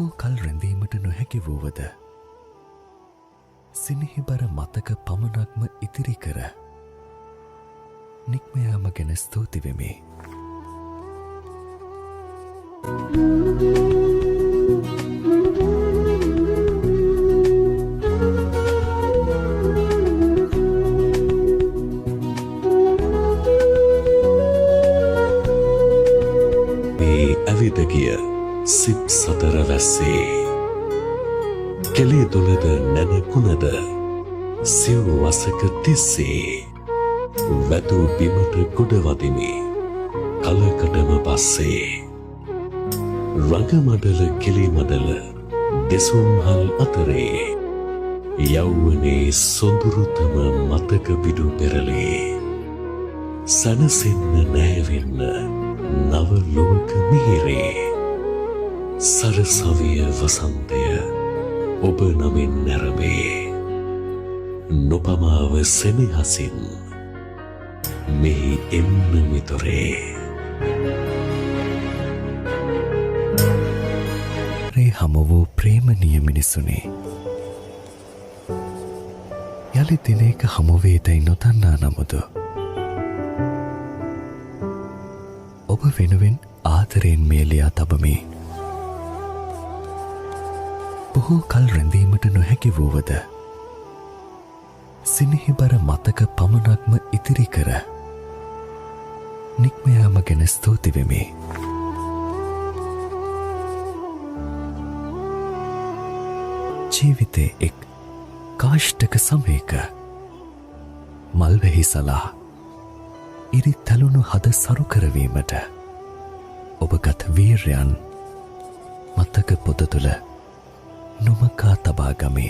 බොහෝ කල් රැඳීමට නොහැකි වූවද සිනහිබර මතක පමණක්ම ඉතිරි කර නික්මයාම ගැන ස්තුති වෙමි. ඇවිදගිය සිප් සතර වැස්සේ කෙලේ දොළද නැනකුණද සිව් වසක තිස්සේ වැදූ බිමට ගොඩවදිමි කලකටම පස්සේ රඟමඩල කෙලිමඩල දෙසුම්හල් අතරේ යෞවනේ සොඳුරුතම මතක බිඩු පෙරලේ සනසෙන්න නෑවෙන්න නව ලෝක මිහිරේ සරසවිය වසන්තය ඔබ නමින් නැරඹේ නොපමාව සෙනෙහසින් මෙහි එන්න මිතුරේ හමු වූ ප්‍රේමනීය මිනිසුනේ යලි දිනයක හමුවේදැයි නොදන්නා නමුදු ඔබ වෙනුවෙන් ආදරයෙන් මේ ලියා තබමි. බොහෝ කල් රැඳීමට නොහැකි වූවද සිනහිබර මතක පමණක්ම ඉතිරි කර නික්මයාම ගැන ස්තුති වෙමි. ජීවිතේ එක් කාෂ්ඨක සමයක මල්වෙහි සලා ඉරි තැලුණු හද සරු කරවීමට ඔබගත් වීර්යයන් මතක පොත තුළ නොමකා තබා ගමි.